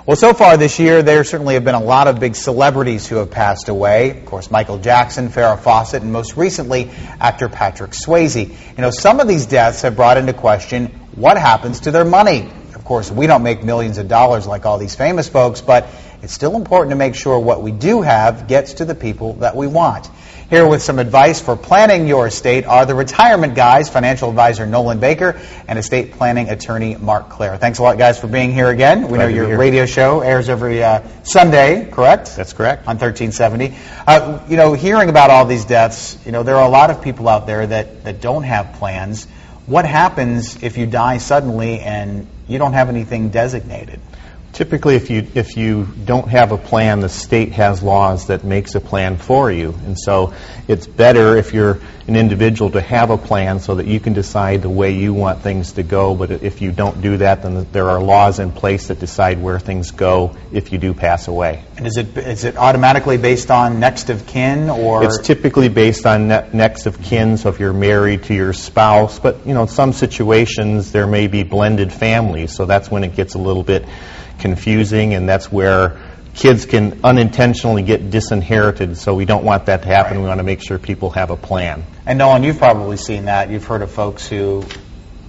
Well, so far this year, there certainly have been a lot of big celebrities who have passed away. Of course, Michael Jackson, Farrah Fawcett, and most recently, actor Patrick Swayze. You know, some of these deaths have brought into question what happens to their money. Of course, we don't make millions of dollars like all these famous folks, but it's still important to make sure what we do have gets to the people that we want. Here with some advice for planning your estate are the retirement guys, financial advisor Nolan Baker and estate planning attorney Mark Clair. Thanks a lot, guys, for being here again. We know your radio show airs every Sunday, correct? That's correct. On 1370. You know, hearing about all these deaths, you know, there are a lot of people out there that don't have plans. What happens if you die suddenly and you don't have anything designated? Typically, if you don't have a plan, the state has laws that makes a plan for you. And so it's better if you're an individual to have a plan so that you can decide the way you want things to go. But if you don't do that, then there are laws in place that decide where things go if you do pass away. And is it automatically based on next of kin, or? It's typically based on next of kin, so if you're married to your spouse. But, you know, in some situations there may be blended families, so that's when it gets a little bit confusing, and that's where kids can unintentionally get disinherited, so we don't want that to happen. Right. We want to make sure people have a plan. And Nolan, you've probably seen that. You've heard of folks who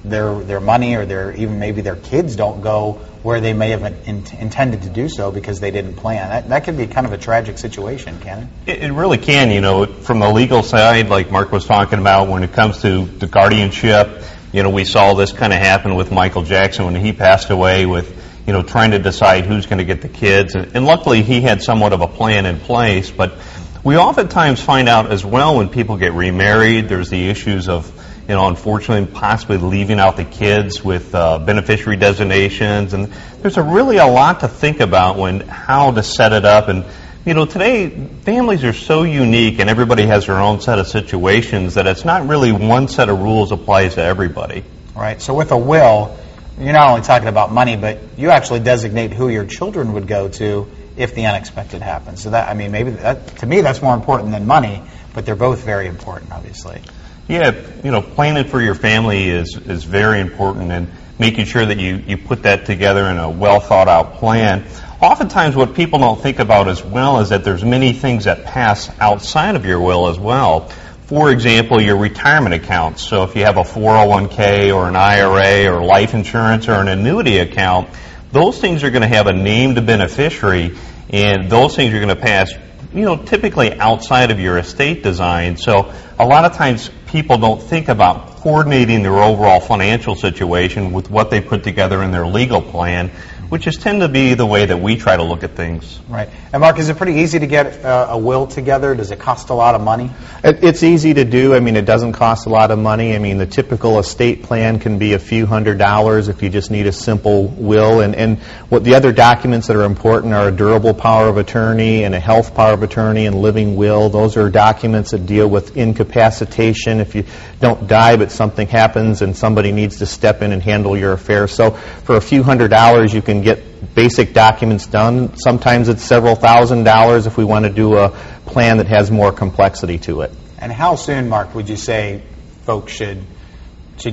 their money or even maybe their kids don't go where they may have intended to do so because they didn't plan. That can be kind of a tragic situation, can it? It really can. You know, from the legal side, like Mark was talking about, when it comes to the guardianship, you know, we saw this kind of happen with Michael Jackson when he passed away with, you know, trying to decide who's going to get the kids. And luckily he had somewhat of a plan in place. But we oftentimes find out as well when people get remarried, there's the issues of, you know, unfortunately possibly leaving out the kids with beneficiary designations. And there's really a lot to think about when how to set it up. And, you know, today families are so unique and everybody has their own set of situations that it's not really one set of rules applies to everybody. Right. So with a will, you're not only talking about money, but you actually designate who your children would go to if the unexpected happens. So that, I mean, maybe to me that's more important than money, but they're both very important, obviously. Yeah, you know, planning for your family is very important, and making sure that you put that together in a well thought out plan. Oftentimes what people don't think about as well is that there's many things that pass outside of your will as well. For example, your retirement accounts. So if you have a 401k or an IRA or life insurance or an annuity account, those things are going to have a named beneficiary, and those things are going to pass, you know, typically outside of your estate design. So a lot of times people don't think about coordinating their overall financial situation with what they put together in their legal plan, which is tend to be the way that we try to look at things. Right. And Mark, is it pretty easy to get a will together? Does it cost a lot of money? It's easy to do. I mean, it doesn't cost a lot of money. I mean, the typical estate plan can be a few $100s if you just need a simple will. And what the other documents that are important are a durable power of attorney and a health power of attorney and living will. Those are documents that deal with incapacitation if you don't die but something happens and somebody needs to step in and handle your affairs. So for a few $100s you can get basic documents done. Sometimes it's several $1,000s if we want to do a plan that has more complexity to it. And how soon, Mark, would you say folks should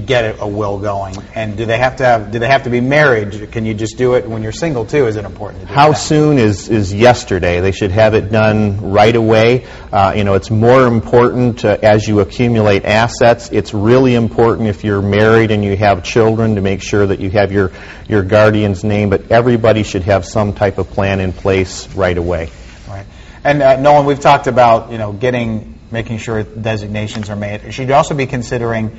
get a will going? And do they have to be married? Can you just do it when you're single too? Is it important to do How soon is yesterday. They should have it done right away. You know, it's more important as you accumulate assets. It's really important if you're married and you have children to make sure that you have your guardian's name, but everybody should have some type of plan in place right away. Right. And Nolan, we've talked about, you know, making sure designations are made. Should you also be considering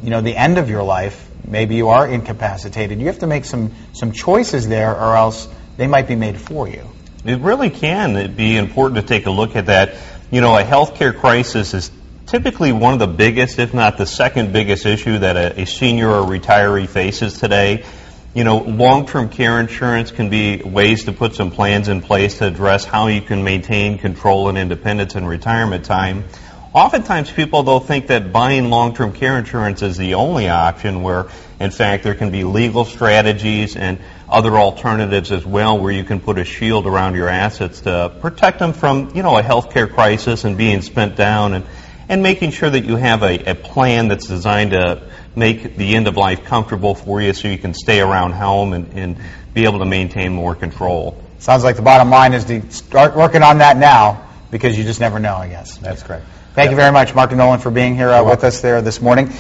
you know, the end of your life? Maybe you are incapacitated. You have to make some choices there, or else they might be made for you. It really can. It'd be important to take a look at that. You know, a healthcare crisis is typically one of the biggest, if not the second biggest issue that a senior or retiree faces today. You know, long-term care insurance can be ways to put some plans in place to address how you can maintain control and independence in retirement time. Oftentimes people, though, think that buying long-term care insurance is the only option, where, in fact, there can be legal strategies and other alternatives as well where you can put a shield around your assets to protect them from, you know, a healthcare crisis and being spent down, and making sure that you have a plan that's designed make the end of life comfortable for you so you can stay around home and be able to maintain more control. Sounds like the bottom line is to start working on that now, because you just never know, I guess. That's correct. Thank you very much, Mark and Nolan, for being here with us there this morning.